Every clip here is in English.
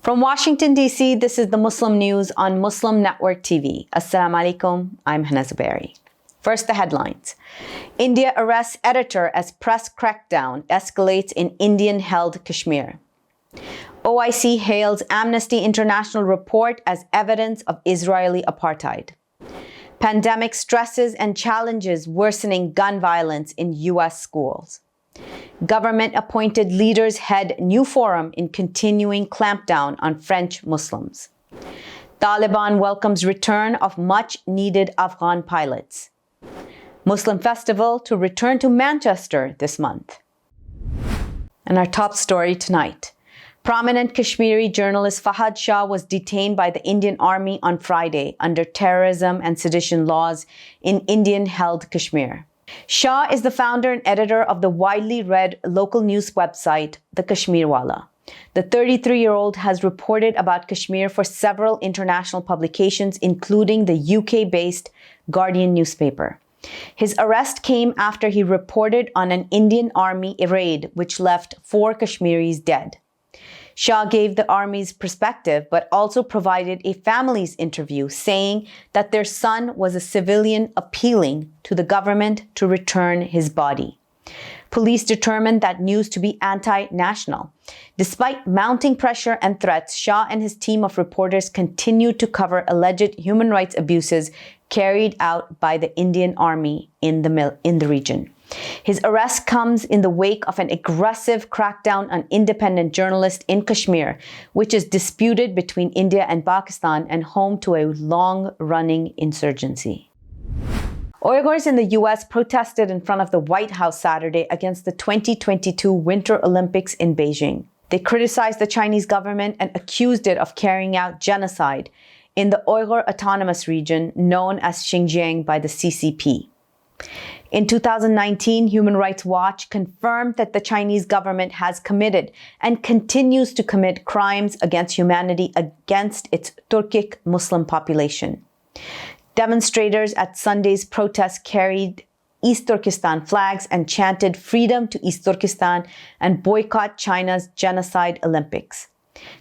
From Washington, D.C., this is the Muslim News on Muslim Network TV. Assalamu alaikum, I'm Hena Zuberi. First, the headlines. India arrests editor as press crackdown escalates in Indian-held Kashmir. OIC hails Amnesty International report as evidence of Israeli apartheid. Pandemic stresses and challenges worsening gun violence in U.S. schools. Government-appointed leaders head new forum in continuing clampdown on French Muslims. Taliban welcomes return of much-needed Afghan pilots. Muslim festival to return to Manchester this month. And our top story tonight. Prominent Kashmiri journalist Fahad Shah was detained by the Indian Army on Friday under terrorism and sedition laws in Indian-held Kashmir. Shah is the founder and editor of the widely read local news website, The Kashmirwala. The 33-year-old has reported about Kashmir for several international publications, including the UK-based Guardian newspaper. His arrest came after he reported on an Indian Army raid which left 4 Kashmiris dead. Shah gave the army's perspective, but also provided a family's interview saying that their son was a civilian appealing to the government to return his body. Police determined that news to be anti-national. Despite mounting pressure and threats, Shah and his team of reporters continued to cover alleged human rights abuses carried out by the Indian Army in the region. His arrest comes in the wake of an aggressive crackdown on independent journalists in Kashmir, which is disputed between India and Pakistan and home to a long-running insurgency. Uyghurs in the U.S. protested in front of the White House Saturday against the 2022 Winter Olympics in Beijing. They criticized the Chinese government and accused it of carrying out genocide in the Uyghur Autonomous Region known as Xinjiang by the CCP. In 2019, Human Rights Watch confirmed that the Chinese government has committed and continues to commit crimes against humanity against its Turkic Muslim population. Demonstrators at Sunday's protest carried East Turkestan flags and chanted freedom to East Turkestan and boycott China's genocide Olympics.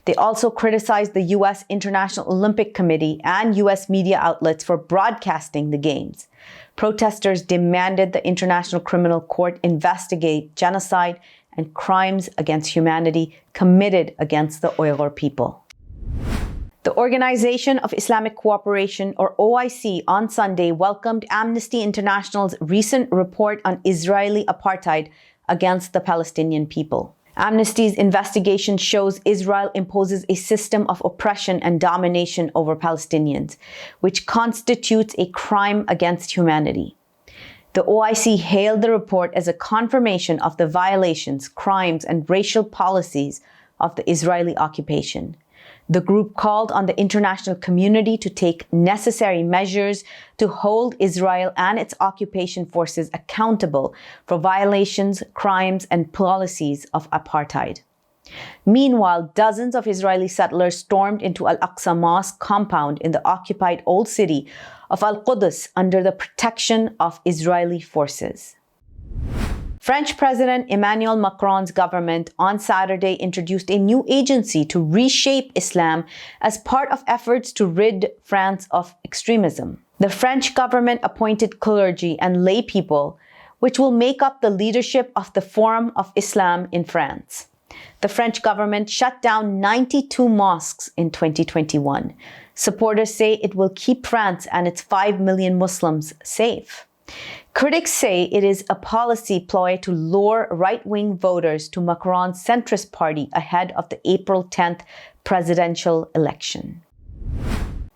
They also criticized the U.S. International Olympic Committee and U.S. media outlets for broadcasting the games. Protesters demanded the International Criminal Court investigate genocide and crimes against humanity committed against the Uyghur people. The Organization of Islamic Cooperation, or OIC, on Sunday welcomed Amnesty International's recent report on Israeli apartheid against the Palestinian people. Amnesty's investigation shows Israel imposes a system of oppression and domination over Palestinians, which constitutes a crime against humanity. The OIC hailed the report as a confirmation of the violations, crimes, and racial policies of the Israeli occupation. The group called on the international community to take necessary measures to hold Israel and its occupation forces accountable for violations, crimes, and policies of apartheid. Meanwhile, dozens of Israeli settlers stormed into Al-Aqsa Mosque compound in the occupied old city of Al-Quds under the protection of Israeli forces. French President Emmanuel Macron's government on Saturday introduced a new agency to reshape Islam as part of efforts to rid France of extremism. The French government appointed clergy and lay people, which will make up the leadership of the Forum of Islam in France. The French government shut down 92 mosques in 2021. Supporters say it will keep France and its 5 million Muslims safe. Critics say it is a policy ploy to lure right-wing voters to Macron's centrist party ahead of the April 10th presidential election.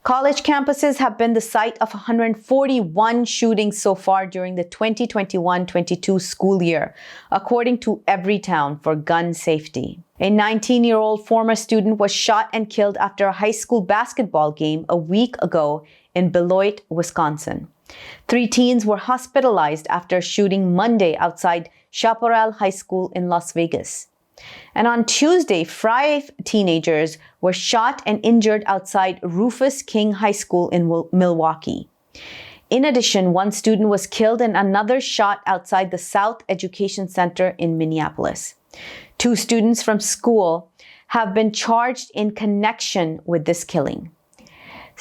College campuses have been the site of 141 shootings so far during the 2021-22 school year, according to Everytown for gun safety. A 19-year-old former student was shot and killed after a high school basketball game a week ago in Beloit, Wisconsin. 3 teens were hospitalized after a shooting Monday outside Chaparral High School in Las Vegas. And on Tuesday, 5 teenagers were shot and injured outside Rufus King High School in Milwaukee. In addition, 1 student was killed and another shot outside the South Education Center in Minneapolis. 2 students from school have been charged in connection with this killing.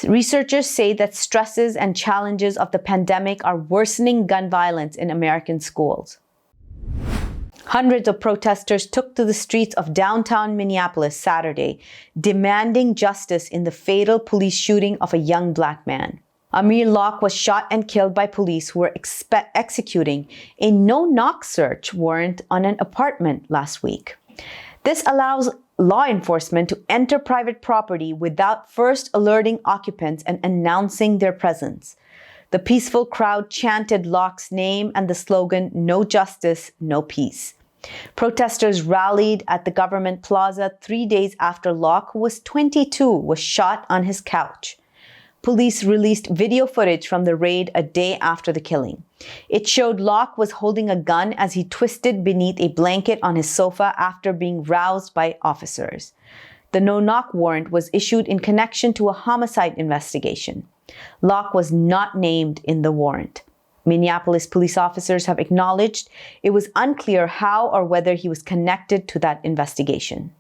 Researchers say that stresses and challenges of the pandemic are worsening gun violence in American schools. Hundreds of protesters took to the streets of downtown Minneapolis Saturday, demanding justice in the fatal police shooting of a young black man. AMIR Locke was shot and killed by police who were executing a no-knock search warrant on an apartment last week. This allows law enforcement to enter private property without first alerting occupants and announcing their presence. The peaceful crowd chanted Locke's name and the slogan, "No justice, no peace." Protesters rallied at the government plaza 3 days after Locke, who was 22, was shot on his couch. Police released video footage from the raid a day after the killing. It showed Locke was holding a gun as he twisted beneath a blanket on his sofa after being roused by officers. The no-knock warrant was issued in connection to a homicide investigation. Locke was not named in the warrant. Minneapolis police officers have acknowledged it was unclear how or whether he was connected to that investigation.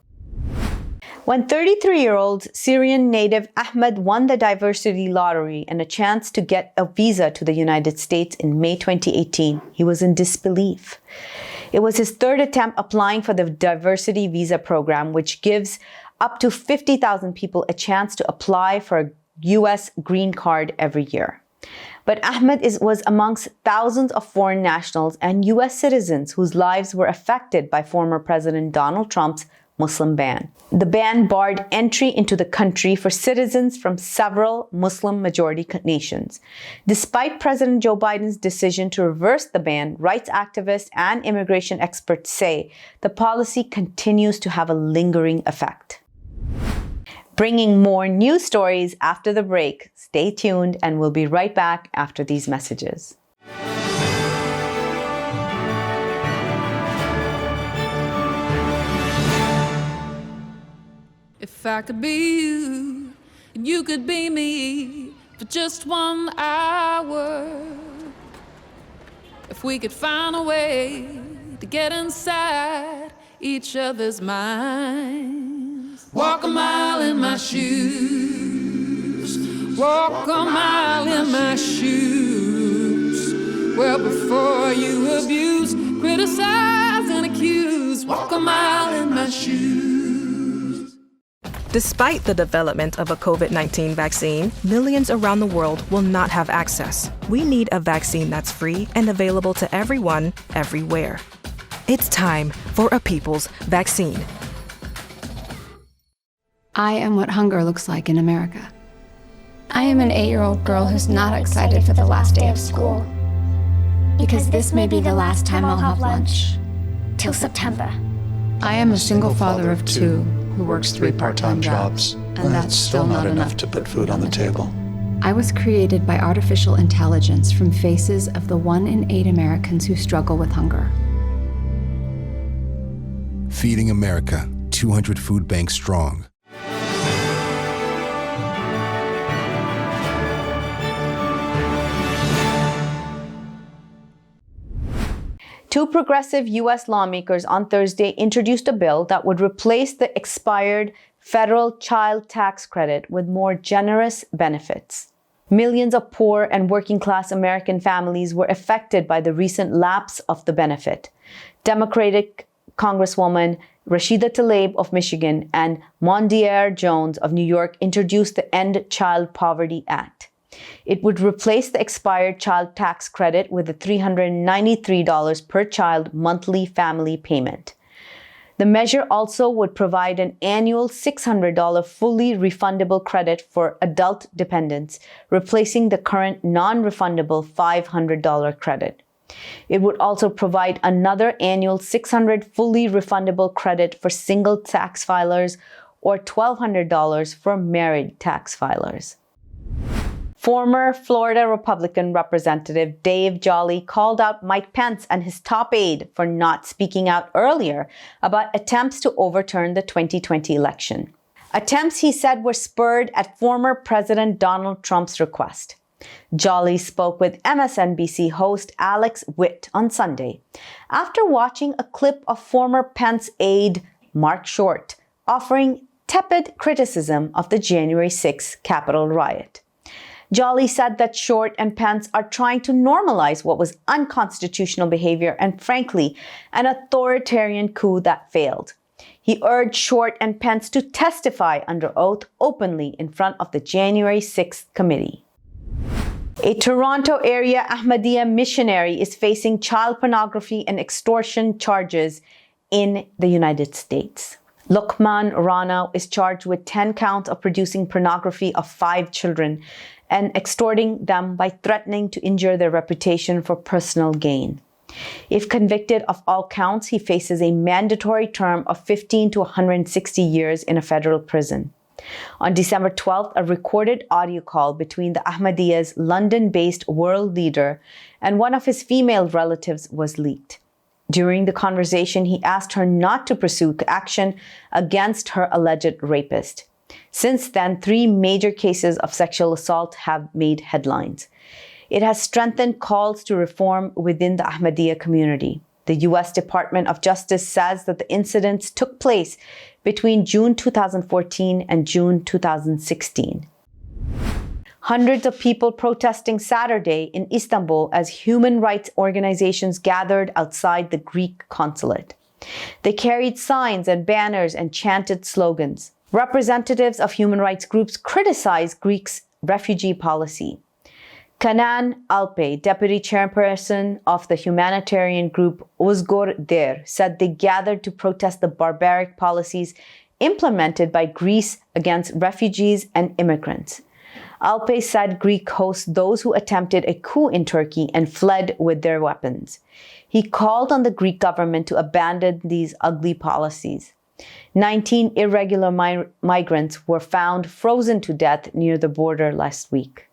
When 33-year-old Syrian native Ahmed won the diversity lottery and a chance to get a visa to the United States in May 2018, he was in disbelief. It was his third attempt applying for the diversity visa program, which gives up to 50,000 people a chance to apply for a U.S. green card every year. But Ahmed was amongst thousands of foreign nationals and U.S. citizens whose lives were affected by former President Donald Trump's Muslim ban. The ban barred entry into the country for citizens from several Muslim-majority nations. Despite President Joe Biden's decision to reverse the ban, rights activists and immigration experts say the policy continues to have a lingering effect. Bringing more news stories after the break. Stay tuned and we'll be right back after these messages. If I could be you, and you could be me for just 1 hour. If we could find a way to get inside each other's minds. Walk a mile in my shoes. Walk a mile in my shoes. Well, before you abuse, criticize and accuse. Walk a mile in my shoes. Despite the development of a COVID-19 vaccine, millions around the world will not have access. We need a vaccine that's free and available to everyone, everywhere. It's time for a people's vaccine. I am what hunger looks like in America. I am an 8-year-old girl who's not excited for the last day of school. Because this may be the last time I'll have lunch. Till September. I am a single father of 2 who works 3 part-time jobs, and that's still not enough to put food on the table. I was created by artificial intelligence from faces of the 1 in 8 Americans who struggle with hunger. Feeding America, 200 food banks strong. Two progressive U.S. lawmakers on Thursday introduced a bill that would replace the expired federal child tax credit with more generous benefits. Millions of poor and working-class American families were affected by the recent lapse of the benefit. Democratic Congresswoman Rashida Tlaib of Michigan and Mondaire Jones of New York introduced the End Child Poverty Act. It would replace the expired child tax credit with a $393 per child monthly family payment. The measure also would provide an annual $600 fully refundable credit for adult dependents, replacing the current non-refundable $500 credit. It would also provide another annual $600 fully refundable credit for single tax filers or $1,200 for married tax filers. Former Florida Republican Representative Dave Jolly called out Mike Pence and his top aide for not speaking out earlier about attempts to overturn the 2020 election. Attempts, he said, were spurred at former President Donald Trump's request. Jolly spoke with MSNBC host Alex Witt on Sunday after watching a clip of former Pence aide Mark Short offering tepid criticism of the January 6th Capitol riot. Jolly said that Short and Pence are trying to normalize what was unconstitutional behavior and, frankly, an authoritarian coup that failed. He urged Short and Pence to testify under oath openly in front of the January 6th committee. A Toronto area Ahmadiyya missionary is facing child pornography and extortion charges in the United States. Luqman Rana is charged with 10 counts of producing pornography of 5 children and extorting them by threatening to injure their reputation for personal gain. If convicted of all counts, he faces a mandatory term of 15 to 160 years in a federal prison. On December 12th, a recorded audio call between the Ahmadiyya's London-based world leader and one of his female relatives was leaked. During the conversation, he asked her not to pursue action against her alleged rapist. Since then, 3 major cases of sexual assault have made headlines. It has strengthened calls to reform within the Ahmadiyya community. The U.S. Department of Justice says that the incidents took place between June 2014 and June 2016. Hundreds of people protesting Saturday in Istanbul as human rights organizations gathered outside the Greek consulate. They carried signs and banners and chanted slogans. Representatives of human rights groups criticized Greece's refugee policy. Canan Alpay, deputy chairperson of the humanitarian group UYGHURS, said they gathered to protest the barbaric policies implemented by Greece against refugees and immigrants. Alpay said Greece hosts those who attempted a coup in Turkey and fled with their weapons. He called on the Greek government to abandon these ugly policies. 19 irregular migrants were found frozen to death near the border last week.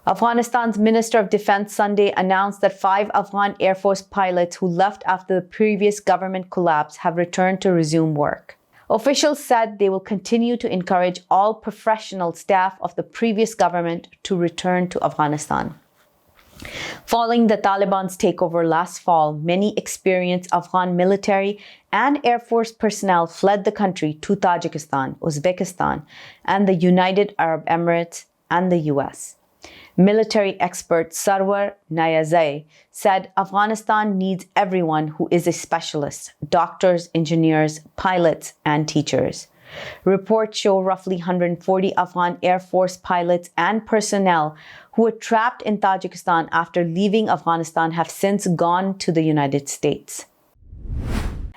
Afghanistan's Minister of Defense Sunday announced that 5 Afghan Air Force pilots who left after the previous government collapse have returned to resume work. Officials said they will continue to encourage all professional staff of the previous government to return to Afghanistan. Following the Taliban's takeover last fall, many experienced Afghan military and Air Force personnel fled the country to Tajikistan, Uzbekistan, and the United Arab Emirates and the US. Military expert Sarwar Nayazai said Afghanistan needs everyone who is a specialist: doctors, engineers, pilots, and teachers. Reports show roughly 140 Afghan Air Force pilots and personnel who were trapped in Tajikistan after leaving Afghanistan have since gone to the United States.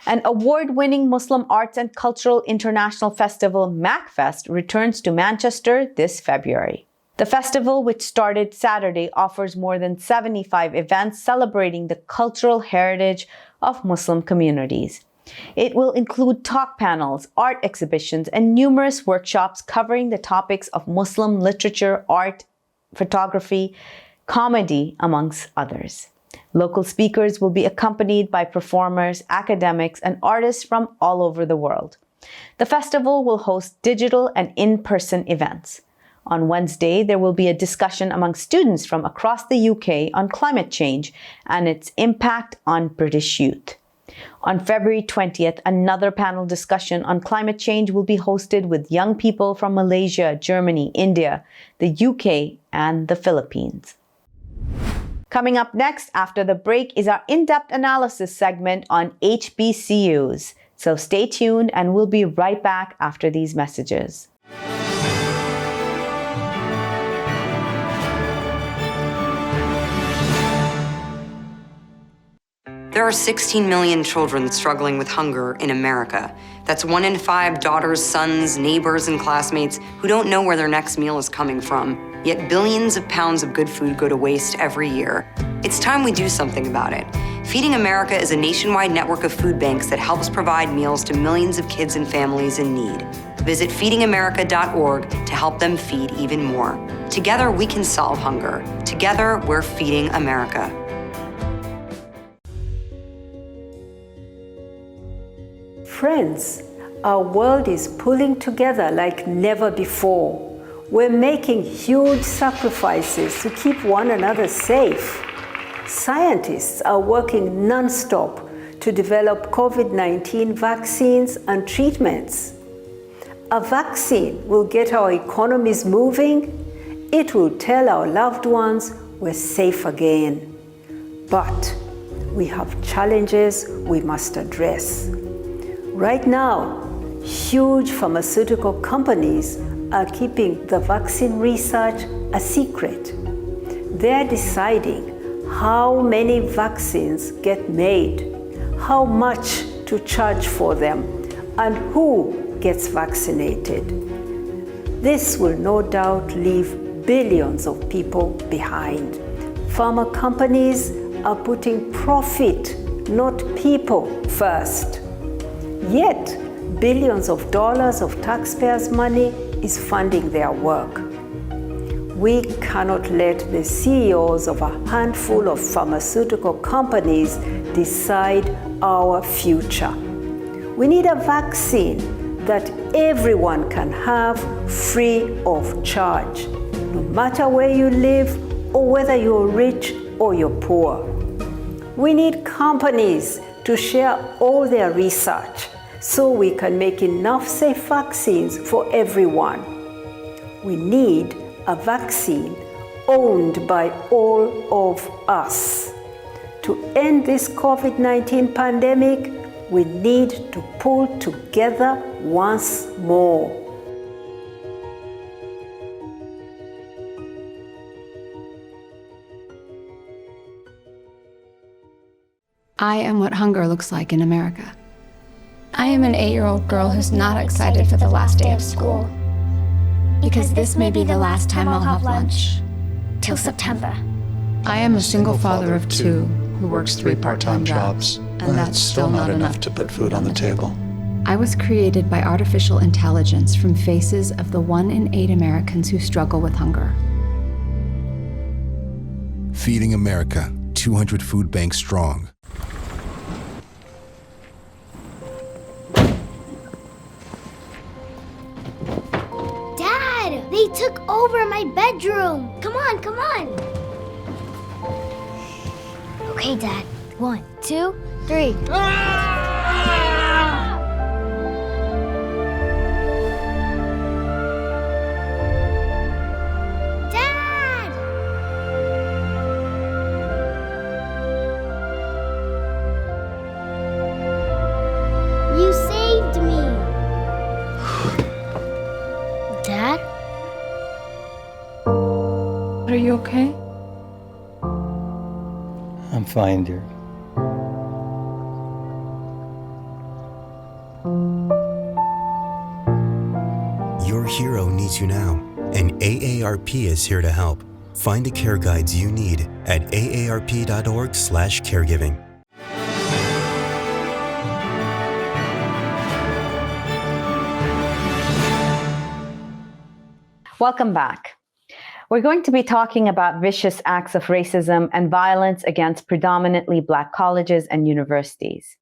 An award-winning Muslim Arts and Cultural International Festival, MACFest, returns to Manchester this February. The festival, which started Saturday, offers more than 75 events celebrating the cultural heritage of Muslim communities. It will include talk panels, art exhibitions, and numerous workshops covering the topics of Muslim literature, art, photography, comedy, amongst others. Local speakers will be accompanied by performers, academics, and artists from all over the world. The festival will host digital and in-person events. On Wednesday, there will be a discussion among students from across the UK on climate change and its impact on British youth. On February 20th, another panel discussion on climate change will be hosted with young people from Malaysia, Germany, India, the UK, and the Philippines. Coming up next after the break is our in-depth analysis segment on HBCUs. So stay tuned and we'll be right back after these messages. There are 16 million children struggling with hunger in America. That's 1 in 5 daughters, sons, neighbors, and classmates who don't know where their next meal is coming from. Yet billions of pounds of good food go to waste every year. It's time we do something about it. Feeding America is a nationwide network of food banks that helps provide meals to millions of kids and families in need. Visit feedingamerica.org to help them feed even more. Together, we can solve hunger. Together, we're feeding America. Friends, our world is pulling together like never before. We're making huge sacrifices to keep one another safe. Scientists are working non-stop to develop COVID-19 vaccines and treatments. A vaccine will get our economies moving. It will tell our loved ones we're safe again. But we have challenges we must address. Right now, huge pharmaceutical companies are keeping the vaccine research a secret. They're deciding how many vaccines get made, how much to charge for them, and who gets vaccinated. This will no doubt leave billions of people behind. Pharma companies are putting profit, not people, first. Yet, billions of dollars of taxpayers' money is funding their work. We cannot let the CEOs of a handful of pharmaceutical companies decide our future. We need a vaccine that everyone can have free of charge, no matter where you live or whether you're rich or you're poor. We need companies to share all their research so we can make enough safe vaccines for everyone. We need a vaccine owned by all of us. To end this COVID-19 pandemic, we need to pull together once more. I am what hunger looks like in America. I am an 8-year-old girl who's not excited for the last day of school. Because this may be the last time I'll have lunch. Till September. I am a single father of 2 who works 3 part-time jobs, and that's still not enough to put food on the table. I was created by artificial intelligence from faces of the 1 in 8 Americans who struggle with hunger. Feeding America, 200 food banks strong. Dad, they took over my bedroom. Come on, come on. Okay, Dad. 1, 2, 3. Dad! You saved me. Dad? Are you okay? I'm fine, dear. Your hero needs you now, and AARP is here to help. Find the care guides you need at aarp.org/caregiving. Welcome back. We're going to be talking about vicious acts of racism and violence against predominantly Black colleges and universities.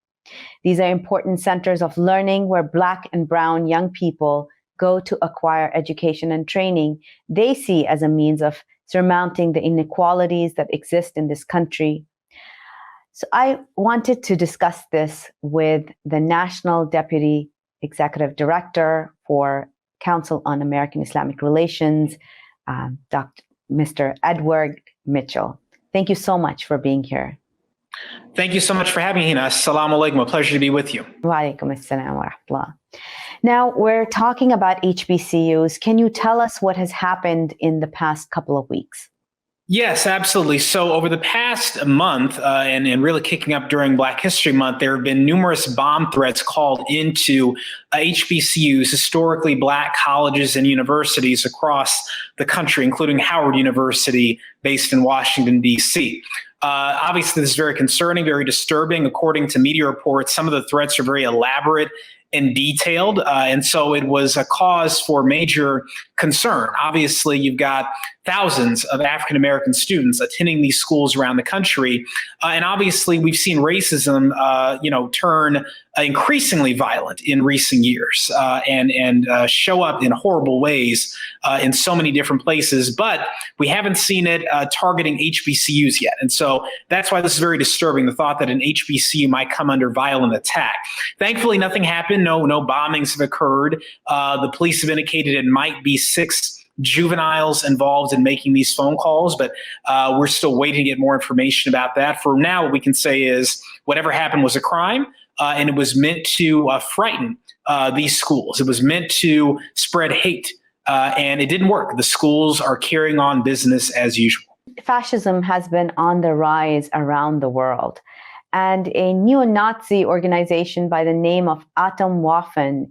These are important centers of learning where Black and brown young people go to acquire education and training they see as a means of surmounting the inequalities that exist in this country. So I wanted to discuss this with the National Deputy Executive Director for Council on American Islamic Relations, Mr. Edward Mitchell. Thank you so much for being here. Thank you so much for having me, Hena. Assalamu alaikum. A pleasure to be with you. Wa alaikum assalam wa rahmatullah. Now, we're talking about HBCUs. Can you tell us what has happened in the past couple of weeks? Yes, absolutely. So over the past month, and really kicking up during Black History Month, there have been numerous bomb threats called into HBCUs, historically Black colleges and universities across the country, including Howard University, based in Washington, D.C. Obviously, this is very concerning, very disturbing. According to media reports, some of the threats are very elaborate and detailed. And so it was a cause for major concern. Obviously, you've got thousands of African-American students attending these schools around the country. And obviously, we've seen racism, turn increasingly violent in recent years and show up in horrible ways in so many different places. But we haven't seen it targeting HBCUs yet. And so that's why this is very disturbing, the thought that an HBCU might come under violent attack. Thankfully, nothing happened. No bombings have occurred. The police have indicated it might be 6 juveniles involved in making these phone calls, but we're still waiting to get more information about that. For now, what we can say is whatever happened was a crime, and it was meant to frighten these schools. It was meant to spread hate, and it didn't work. The schools are carrying on business as usual. Fascism has been on the rise around the world, and a neo-Nazi organization by the name of Atomwaffen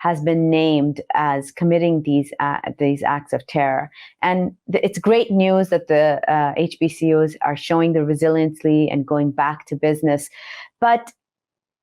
has been named as committing these acts of terror. And it's great news that the HBCUs are showing the resiliency and going back to business. But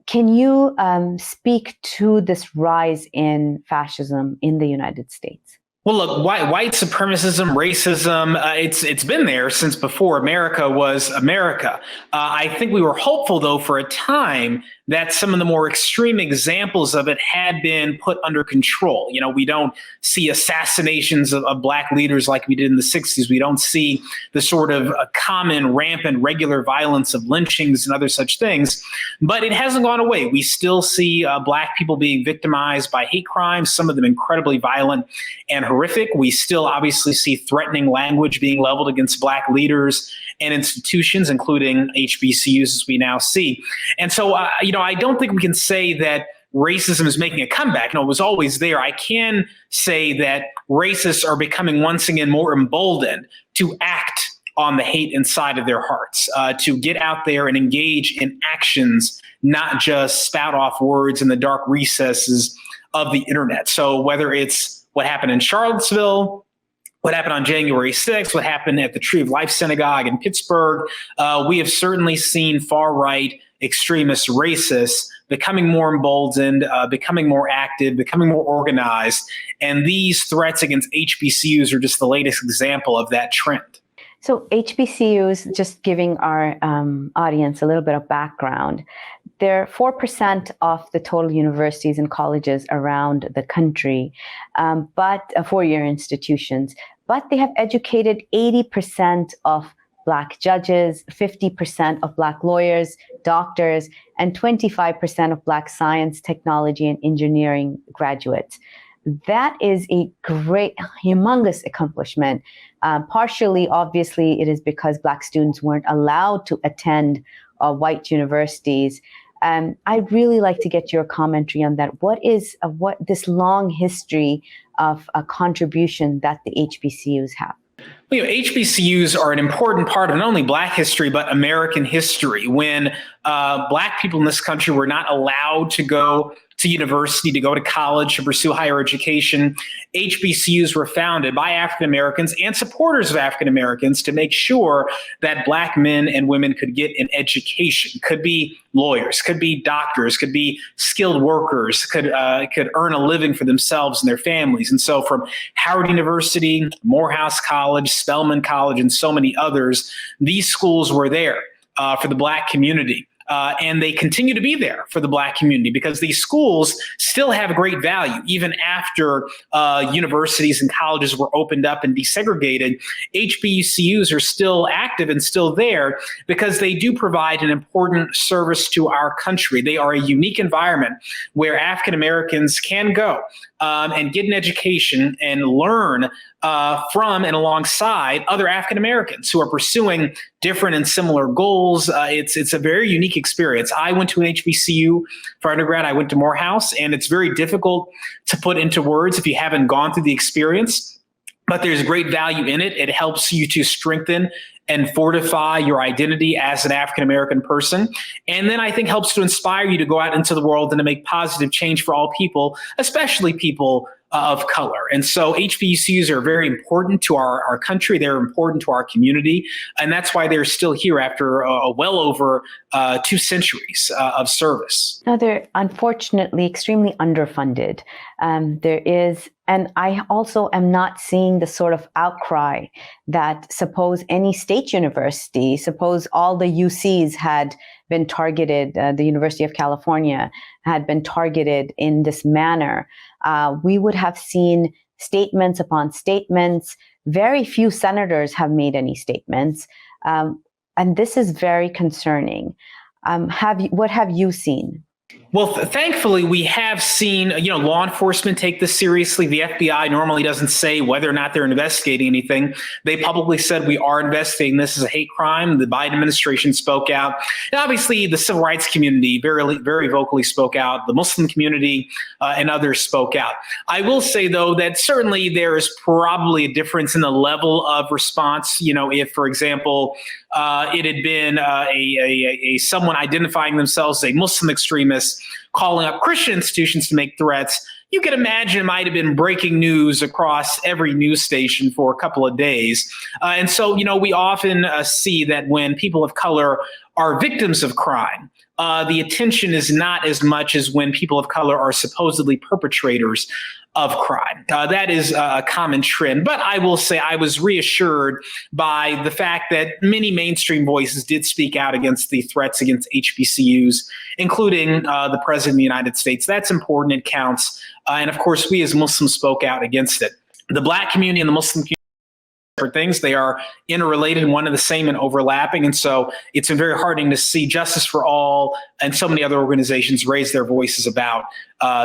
can you speak to this rise in fascism in the United States? Well, look, white supremacism, racism, it's been there since before America was America. I think we were hopeful, though, for a time that some of the more extreme examples of it had been put under control. You know, we don't see assassinations of Black leaders like we did in the 60s. We don't see the sort of common, rampant, regular violence of lynchings and other such things. But it hasn't gone away. We still see Black people being victimized by hate crimes, some of them incredibly violent and horrific. We still obviously see threatening language being leveled against Black leaders and institutions, including HBCUs, as we now see. And so, I don't think we can say that racism is making a comeback. No, it was always there. I can say that racists are becoming once again more emboldened to act on the hate inside of their hearts, to get out there and engage in actions, not just spout off words in the dark recesses of the internet. So whether it's what happened in Charlottesville, what happened on January 6th, what happened at the Tree of Life Synagogue in Pittsburgh, we have certainly seen far-right extremist racists becoming more emboldened, becoming more active, becoming more organized. And these threats against HBCUs are just the latest example of that trend. So HBCUs, just giving our audience a little bit of background, they're 4% of the total universities and colleges around the country, but four-year institutions. But they have educated 80% of Black judges, 50% of Black lawyers, doctors, and 25% of Black science, technology, and engineering graduates. That is a great, humongous accomplishment. Partially, obviously, it is because Black students weren't allowed to attend white universities. I'd really like to get your commentary on that. What this long history of a contribution that the HBCUs have? HBCUs are an important part of not only Black history, but American history. When Black people in this country were not allowed to go to university, to go to college, to pursue higher education, HBCUs were founded by African Americans and supporters of African Americans to make sure that Black men and women could get an education, could be lawyers, could be doctors, could be skilled workers, could earn a living for themselves and their families. And so from Howard University, Morehouse College, Spelman College, and so many others, these schools were there for the Black community. And they continue to be there for the Black community because these schools still have great value. Even after universities and colleges were opened up and desegregated, HBCUs are still active and still there because they do provide an important service to our country. They are a unique environment where African Americans can go and get an education and learn from and alongside other African Americans who are pursuing different and similar goals. It's a very unique experience. I went to an HBCU for undergrad. I went to Morehouse, and it's very difficult to put into words if you haven't gone through the experience. But there's great value in it. It helps you to strengthen and fortify your identity as an African-American person. And then I think helps to inspire you to go out into the world and to make positive change for all people, especially people of color. And so HBCUs are very important to our country. They're important to our community. And that's why they're still here after well over 2 centuries of service. Now, they're unfortunately extremely underfunded. And I also am not seeing the sort of outcry that suppose any state university, suppose all the UCs had been targeted, the University of California had been targeted in this manner. We would have seen statements upon statements. Very few senators have made any statements. And this is very concerning. What have you seen? Well, thankfully, we have seen, law enforcement take this seriously. The FBI normally doesn't say whether or not they're investigating anything. They publicly said we are investigating this as a hate crime. The Biden administration spoke out. And obviously, the civil rights community very, very vocally spoke out. The Muslim community and others spoke out. I will say, though, that certainly there is probably a difference in the level of response. If, for example, it had been someone identifying themselves as a Muslim extremist calling up Christian institutions to make threats, you can imagine it might have been breaking news across every news station for a couple of days. And so, we often see that when people of color are victims of crime, the attention is not as much as when people of color are supposedly perpetrators of crime. That is a common trend. But I will say I was reassured by the fact that many mainstream voices did speak out against the threats against HBCUs, including the President of the United States. That's important. It counts. And of course, we as Muslims spoke out against it. The Black community and the Muslim community are things. They are interrelated, one and the same and overlapping. And so it's been very heartening to see Justice for All and so many other organizations raise their voices about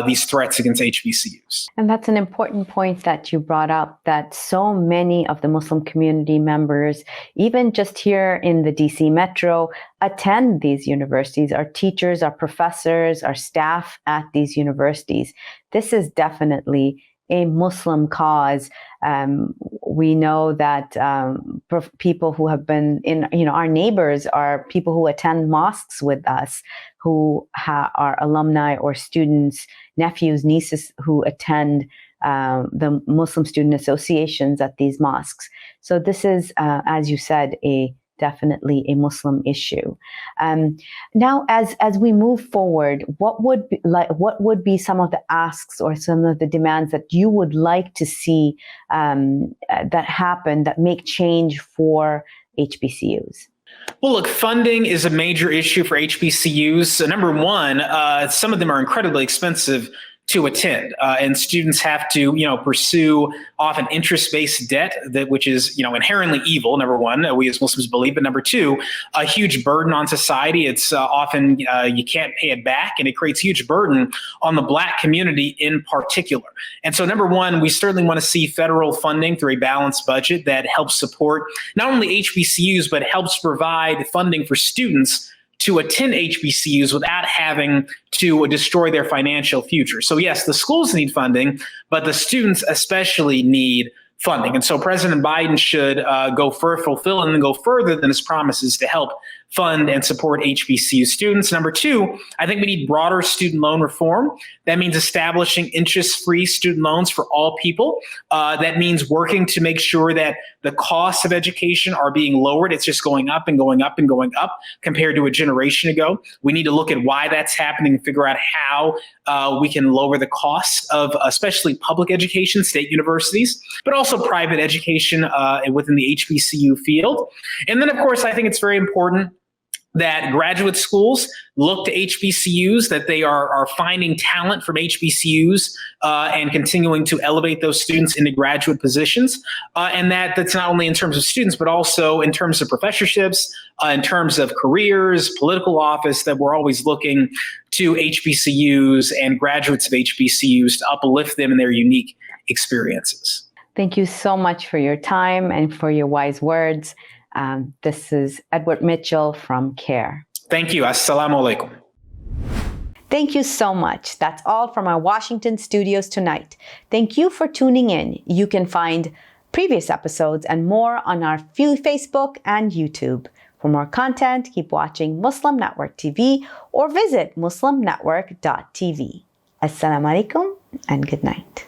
these threats against HBCUs. And that's an important point that you brought up, that so many of the Muslim community members, even just here in the DC Metro, attend these universities, our teachers, our professors, our staff at these universities. This is definitely a Muslim cause. We know that people who have been in, our neighbors are people who attend mosques with us, who are alumni or students, nephews, nieces who attend the Muslim student associations at these mosques. So this is, as you said, definitely a Muslim issue. Now, as we move forward, what would be some of the asks or some of the demands that you would like to see that happen, that make change for HBCUs? Well, look, funding is a major issue for HBCUs. So number one, some of them are incredibly expensive to attend, and students have to, pursue often interest-based debt, which is, inherently evil. Number one, we as Muslims believe, but number two, a huge burden on society. It's often you can't pay it back, and it creates huge burden on the Black community in particular. And so, number one, we certainly want to see federal funding through a balanced budget that helps support not only HBCUs but helps provide funding for students to attend HBCUs without having to destroy their financial future. So yes, the schools need funding, but the students especially need funding. And so President Biden should fulfill and go further than his promises to help fund and support HBCU students. Number two, I think we need broader student loan reform. That means establishing interest-free student loans for all people. That means working to make sure that the costs of education are being lowered. It's just going up and going up and going up compared to a generation ago. We need to look at why that's happening and figure out how we can lower the costs of especially public education, state universities, but also private education within the HBCU field. And then, of course, I think it's very important that graduate schools look to HBCUs, that they are finding talent from HBCUs and continuing to elevate those students into graduate positions. And that's not only in terms of students, but also in terms of professorships, in terms of careers, political office, that we're always looking to HBCUs and graduates of HBCUs to uplift them in their unique experiences. Thank you so much for your time and for your wise words. This is Edward Mitchell from CARE. Thank you. Assalamu alaikum. Thank you so much. That's all from our Washington studios tonight. Thank you for tuning in. You can find previous episodes and more on our Facebook and YouTube. For more content, keep watching Muslim Network TV or visit muslimnetwork.tv. Assalamu alaikum and good night.